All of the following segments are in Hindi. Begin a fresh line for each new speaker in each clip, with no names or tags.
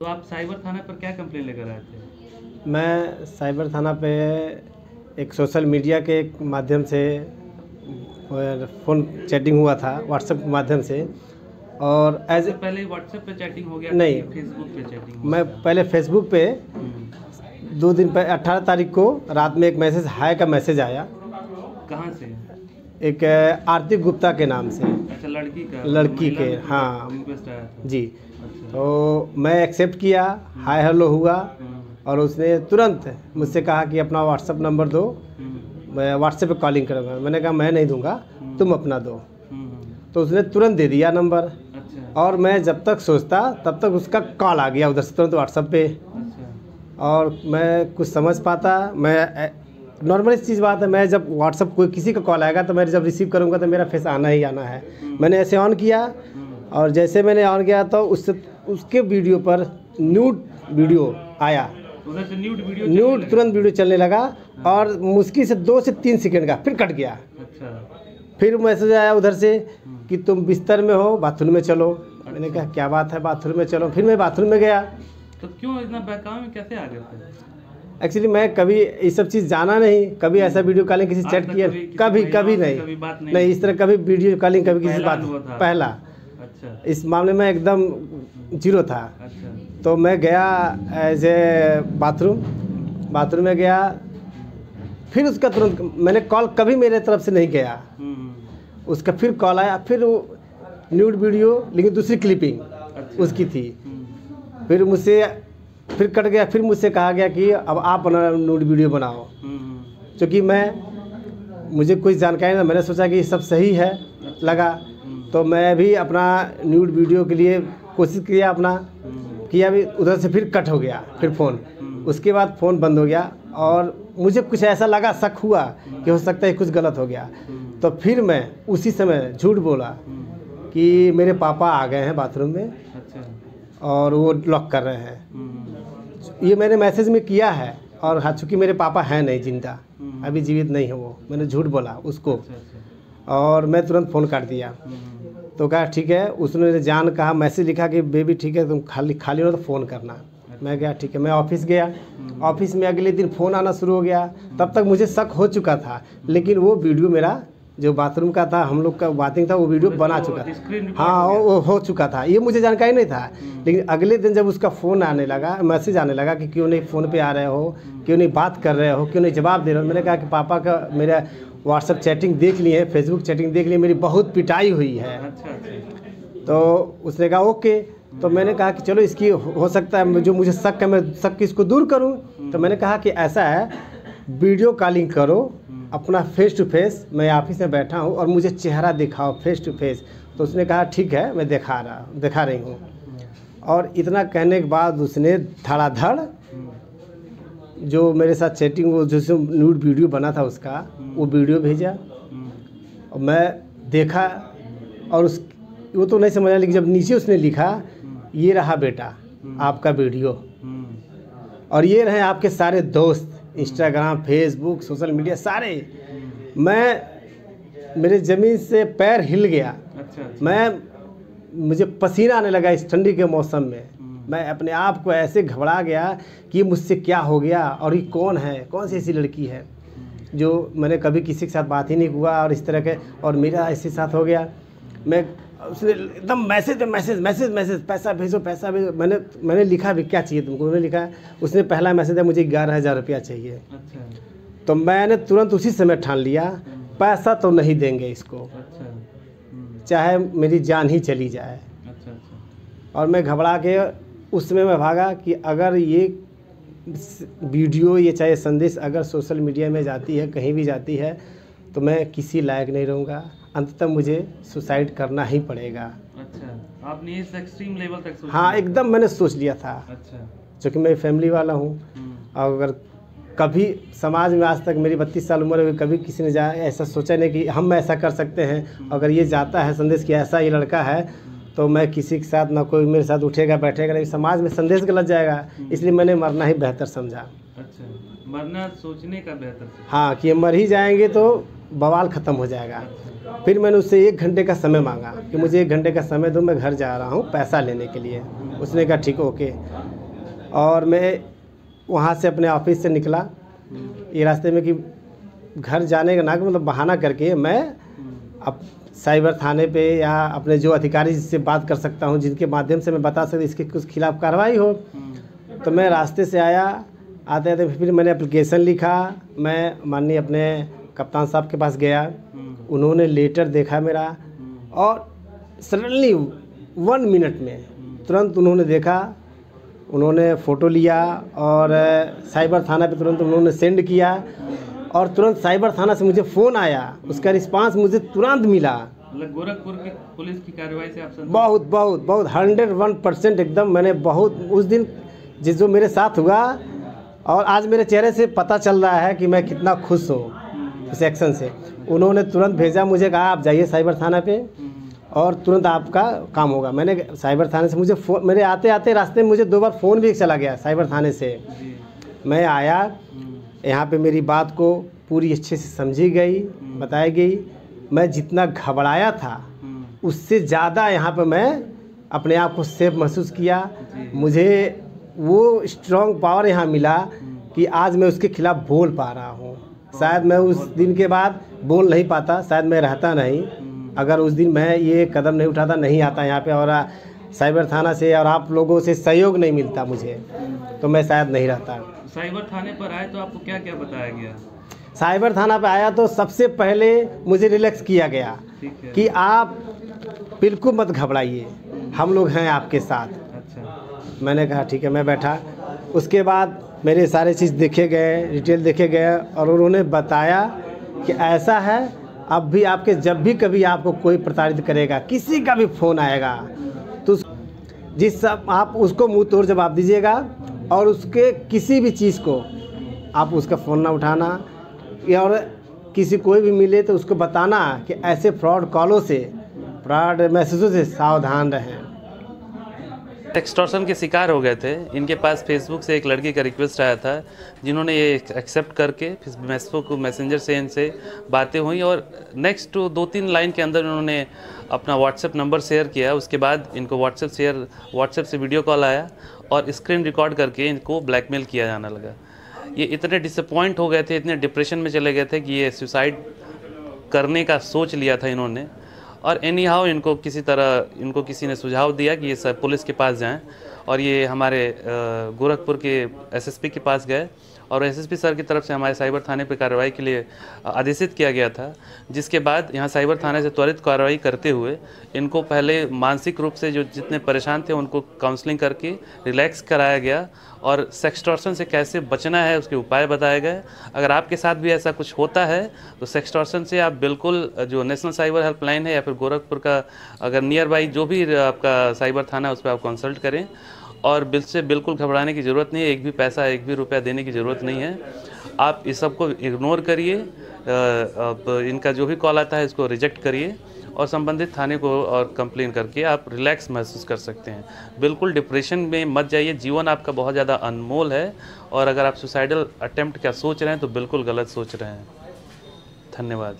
तो आप साइबर थाना पर क्या कंप्लेन लेकर आए थे?
मैं साइबर थाना पे एक सोशल मीडिया के माध्यम से फ़ोन चैटिंग हुआ था व्हाट्सएप के माध्यम से। और
सबसे पहले व्हाट्सएप पे चैटिंग हो गया
नहीं,
कि फेसबुक पे चैटिंग हुआ
मैं
था?
पहले फेसबुक पे 2 दिन पहले 18 तारीख को रात में एक मैसेज हाय का मैसेज आया।
कहाँ से?
एक आरती गुप्ता के नाम से।
अच्छा, लड़की का?
लड़की के,
महिला
हाँ
रिक्वेस्ट आया था।
जी।
अच्छा।
तो मैं एक्सेप्ट किया, हाय हेलो हुआ और उसने तुरंत मुझसे कहा कि अपना व्हाट्सएप नंबर दो, मैं व्हाट्सएप पे कॉलिंग करूँगा। मैंने कहा मैं नहीं दूंगा, तुम अपना दो। तो उसने तुरंत दे दिया नंबर।
अच्छा।
और मैं जब तक सोचता तब तक उसका कॉल आ गया उधर से तुरंत व्हाट्सएप पे।
अच्छा।
और मैं कुछ समझ पाता, मैं नॉर्मल चीज़ बात है, मैं जब व्हाट्सएप कोई किसी का कॉल आएगा तो मैं जब रिसीव करूँगा तो मेरा फेस आना ही आना है। मैंने ऐसे ऑन किया और जैसे मैंने ऑन किया तो उसके वीडियो पर न्यूड वीडियो आया।
उधर से
न्यूड तुरंत वीडियो चलने लगा और मुश्किल से 2 से 3 सेकंड का फिर कट गया।
अच्छा।
फिर मैसेज आया उधर से कि तुम बिस्तर में हो, बाथरूम में चलो। मैंने कहा क्या बात है, बाथरूम में चलो। फिर मैं बाथरूम में गया।
तो क्यों इतना बहकावे में कैसे आ गए थे?
एक्चुअली मैं कभी ये सब चीज़ जाना नहीं, कभी ऐसा वीडियो कॉलिंग किसी चैट किया कभी नहीं इस तरह कभी वीडियो कॉलिंग कभी किसी बात पहला।
अच्छा।
इस मामले में एकदम जीरो था।
अच्छा।
तो मैं गया एज ए बाथरूम में गया। फिर उसका तुरंत मैंने कॉल कभी मेरे तरफ से नहीं गया। उसका फिर कॉल आया, फिर वो न्यूड वीडियो लेकिन दूसरी क्लिपिंग उसकी थी। फिर मुझसे फिर कट गया। फिर मुझसे कहा गया कि अब आप अपना न्यूड वीडियो बनाओ। क्योंकि मुझे कोई जानकारी नहीं, मैंने सोचा कि सब सही है लगा। तो मैं भी अपना न्यूड वीडियो के लिए कोशिश किया किया भी, उधर से फिर कट हो गया फिर फ़ोन। उसके बाद फ़ोन बंद हो गया और मुझे कुछ ऐसा लगा, शक हुआ कि हो सकता है कुछ गलत हो गया। तो फिर मैं उसी समय झूठ बोला कि मेरे पापा आ गए हैं बाथरूम में।
अच्छा।
और वो लॉक कर रहे हैं। ये मैंने मैसेज में किया है। और हाँ, चूँकि मेरे पापा हैं नहीं जिंदा, अभी जीवित नहीं है वो, मैंने झूठ बोला उसको।
अच्छा।
और मैं तुरंत फ़ोन काट दिया। तो कहा ठीक है, उसने जान कहा मैसेज लिखा कि बेबी ठीक है तुम खाली हो तो फ़ोन करना। मैं गया, ठीक है। मैं ऑफिस गया। ऑफिस में अगले दिन फ़ोन आना शुरू हो गया। तब तक मुझे शक हो चुका था, लेकिन वो वीडियो मेरा जो बाथरूम का था, हम लोग का बातिंग था, वो वीडियो बना चुका था। हाँ, वो हो चुका था, ये मुझे जानकारी नहीं था। लेकिन अगले दिन जब उसका फ़ोन आने लगा, मैसेज आने लगा कि क्यों नहीं फ़ोन पे आ रहे हो, क्यों नहीं बात कर रहे हो, क्यों नहीं जवाब दे रहे हो। मैंने कहा कि पापा का मेरा व्हाट्सएप चैटिंग देख लिए है, फेसबुक चैटिंग देख लिए, मेरी बहुत पिटाई हुई है। तो उसने कहा ओके। तो मैंने कहा कि चलो इसकी हो सकता है जो मुझे शक है, मैं शक इसको दूर करूं। तो मैंने कहा कि ऐसा है, वीडियो कॉलिंग करो अपना फेस टू फेस, मैं ऑफिस में बैठा हूं और मुझे चेहरा दिखाओ फेस टू फेस। तो उसने कहा ठीक है, मैं दिखा रही हूँ। और इतना कहने के बाद उसने धड़ाधड़ जो मेरे साथ चैटिंग, वो जो न्यूड वीडियो बना था उसका, वो वीडियो भेजा। और मैं देखा और वो तो नहीं समझा, लेकिन जब नीचे उसने लिखा ये रहा बेटा आपका वीडियो और ये रहे आपके सारे दोस्त, इंस्टाग्राम, फेसबुक, सोशल मीडिया सारे। मेरे ज़मीन से पैर हिल गया। मुझे पसीना आने लगा इस ठंडी के मौसम में। मैं अपने आप को ऐसे घबरा गया कि मुझसे क्या हो गया और ये कौन है, कौन सी ऐसी लड़की है जो मैंने कभी किसी के साथ बात ही नहीं हुआ और इस तरह के, और मेरा ऐसे साथ हो गया। उसने एकदम मैसेज पैसा भेजो। मैंने लिखा भी क्या चाहिए तुमको, उन्होंने लिखा, उसने पहला मैसेज है मुझे 11,000 रुपया चाहिए। अच्छा। तो मैंने तुरंत उसी समय ठान लिया पैसा तो नहीं देंगे इसको। अच्छा। चाहे मेरी जान ही चली जाए। अच्छा। और मैं घबरा के उस समय मैं भागा कि अगर ये वीडियो, ये चाहे संदेश अगर सोशल मीडिया में जाती है, कहीं भी जाती है, तो मैं किसी लायक नहीं रहूँगा, अंततः मुझे सुसाइड करना ही पड़ेगा। अच्छा, आपने इस एक्सट्रीम लेवल तक सोचा? हाँ, एकदम मैंने सोच लिया था। अच्छा। क्योंकि मैं फैमिली वाला हूँ। और अगर कभी समाज में आज तक मेरी 32 साल उम्र है, कभी किसी ने ऐसा सोचा नहीं कि हम ऐसा कर सकते हैं। अगर ये जाता है संदेश कि ऐसा ये लड़का है, तो मैं किसी के साथ ना कोई मेरे साथ उठेगा बैठेगा नहीं, समाज में संदेश गलत जाएगा। इसलिए मैंने मरना ही बेहतर समझा। अच्छा, मरना सोचने का बेहतर। हाँ, कि मर ही जाएंगे तो बवाल ख़त्म हो जाएगा। फिर मैंने उससे 1 घंटे का समय मांगा कि मुझे 1 घंटे का समय दो, मैं घर जा रहा हूँ पैसा लेने के लिए। उसने कहा ठीक ओके। और मैं वहाँ से अपने ऑफिस से निकला, ये रास्ते में कि घर जाने का ना मतलब बहाना करके मैं अब साइबर थाने पे या अपने जो अधिकारी से बात कर सकता हूँ, जिनके माध्यम से मैं बता सकता इसके कुछ खिलाफ़ कार्रवाई हो। तो मैं रास्ते से आया, आते आते फिर मैंने एप्लीकेशन लिखा, मैं माननीय अपने कप्तान साहब के पास गया, उन्होंने लेटर देखा मेरा और सडनली 1 मिनट में तुरंत उन्होंने देखा, उन्होंने फ़ोटो लिया और साइबर थाना पे तुरंत उन्होंने सेंड किया और तुरंत साइबर थाना से मुझे फ़ोन आया, उसका रिस्पांस मुझे तुरंत मिला।
मतलब गोरखपुर की पुलिस की कार्रवाई से आप संतुष्ट?
बहुत 101% एकदम। मैंने बहुत उस दिन जो मेरे साथ हुआ और आज मेरे चेहरे से पता चल रहा है कि मैं कितना खुश हूँ इस एक्शन से। उन्होंने तुरंत भेजा, मुझे कहा आप जाइए साइबर थाना पे और तुरंत आपका काम होगा। मैंने साइबर थाने से मुझे मेरे आते आते रास्ते में मुझे 2 बार फ़ोन भी चला गया साइबर थाने से। मैं आया, यहाँ पे मेरी बात को पूरी अच्छे से समझी गई, बताई गई। मैं जितना घबराया था उससे ज़्यादा यहाँ पे मैं अपने आप को सेफ महसूस किया। मुझे वो स्ट्रॉन्ग पावर यहाँ मिला कि आज मैं उसके खिलाफ़ बोल पा रहा हूँ। शायद मैं उस दिन के बाद बोल नहीं पाता, शायद मैं रहता नहीं, अगर उस दिन मैं ये कदम नहीं उठाता, नहीं आता यहाँ पे और साइबर थाना से और आप लोगों से सहयोग नहीं मिलता मुझे, तो मैं शायद नहीं रहता।
साइबर थाने पर आए तो आपको क्या क्या बताया गया?
साइबर थाना पे आया तो सबसे पहले मुझे रिलैक्स किया गया कि आप बिल्कुल मत घबराइए, हम लोग हैं आपके साथ।
अच्छा।
मैंने कहा ठीक है, मैं बैठा। उसके बाद मेरे सारे चीज़ देखे गए, डिटेल देखे गए और उन्होंने बताया कि ऐसा है, अब भी आपके जब भी कभी आपको कोई प्रताड़ित करेगा, किसी का भी फ़ोन आएगा तो जिस सब आप उसको मुंह तोड़ जवाब दीजिएगा और उसके किसी भी चीज़ को आप उसका फ़ोन ना उठाना और किसी कोई भी मिले तो उसको बताना कि ऐसे फ्रॉड कॉलों से, फ्रॉड मैसेजों से सावधान रहें।
एक्सटॉर्शन के शिकार हो गए थे। इनके पास फेसबुक से एक लड़की का रिक्वेस्ट आया था, जिन्होंने ये एक्सेप्ट करके फिर फेसबुक मैसेंजर से इनसे बातें हुई और नेक्स्ट 2-3 लाइन के अंदर उन्होंने अपना व्हाट्सएप नंबर शेयर किया। उसके बाद इनको व्हाट्सएप से वीडियो कॉल आया और स्क्रीन रिकॉर्ड करके इनको ब्लैकमेल किया जाने लगा। ये इतने डिसअपॉइंट हो गए थे, इतने डिप्रेशन में चले गए थे कि ये सुसाइड करने का सोच लिया था इन्होंने। और एनी हाउ इनको किसी ने सुझाव दिया कि ये सब पुलिस के पास जाएं और ये हमारे गोरखपुर के एसएसपी के पास गए और एसएसपी सर की तरफ से हमारे साइबर थाने पर कार्रवाई के लिए आदेशित किया गया था। जिसके बाद यहाँ साइबर थाने से त्वरित कार्रवाई करते हुए इनको पहले मानसिक रूप से जो जितने परेशान थे उनको काउंसलिंग करके रिलैक्स कराया गया और सेक्सटॉर्शन से कैसे बचना है उसके उपाय बताए गए। अगर आपके साथ भी ऐसा कुछ होता है तो सेक्सटॉर्शन से आप बिल्कुल जो नेशनल साइबर हेल्पलाइन है या फिर गोरखपुर का अगर नियर बाई जो भी आपका साइबर थाना है उस पर आप कंसल्ट करें और बिल्कुल घबराने की ज़रूरत नहीं है। एक भी पैसा, एक भी रुपया देने की ज़रूरत नहीं है। आप इस सब को इग्नोर करिए, इनका जो भी कॉल आता है इसको रिजेक्ट करिए और संबंधित थाने को और कंप्लेन करके आप रिलैक्स महसूस कर सकते हैं। बिल्कुल डिप्रेशन में मत जाइए, जीवन आपका बहुत ज़्यादा अनमोल है और अगर आप सुसाइडल अटेम्प्ट क्या सोच रहे हैं तो बिल्कुल गलत सोच रहे हैं। धन्यवाद।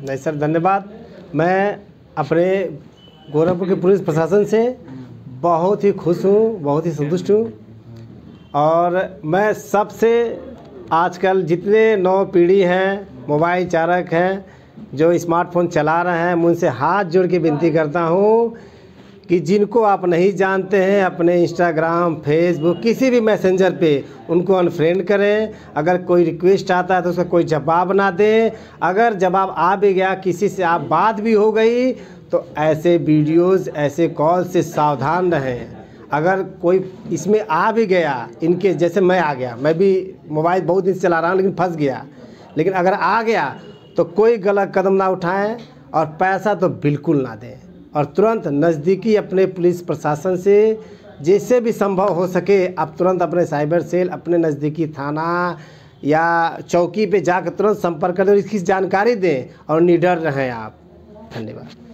नहीं सर, धन्यवाद। मैं अपने गोरखपुर के पुलिस प्रशासन से बहुत ही खुश हूँ, बहुत ही संतुष्ट हूँ और मैं सबसे आजकल जितने नव पीढ़ी हैं, मोबाइल चालक हैं, जो स्मार्टफोन चला रहे हैं, मैं उनसे हाथ जोड़ के विनती करता हूँ कि जिनको आप नहीं जानते हैं अपने इंस्टाग्राम, फेसबुक, किसी भी मैसेंजर पे उनको अनफ्रेंड करें। अगर कोई रिक्वेस्ट आता है तो उसका कोई जवाब ना दें। अगर जवाब आ भी गया, किसी से आप बात भी हो गई तो ऐसे वीडियोस, ऐसे कॉल से सावधान रहें। अगर कोई इसमें आ भी गया, इनके जैसे मैं आ गया, मैं भी मोबाइल बहुत दिन से चला रहा हूँ लेकिन फंस गया, लेकिन अगर आ गया तो कोई गलत कदम ना उठाएं और पैसा तो बिल्कुल ना दें और तुरंत नज़दीकी अपने पुलिस प्रशासन से जैसे भी संभव हो सके आप तुरंत अपने साइबर सेल, अपने नज़दीकी थाना या चौकी पे जाकर तुरंत संपर्क करें और इसकी जानकारी दें और निडर रहें आप। धन्यवाद।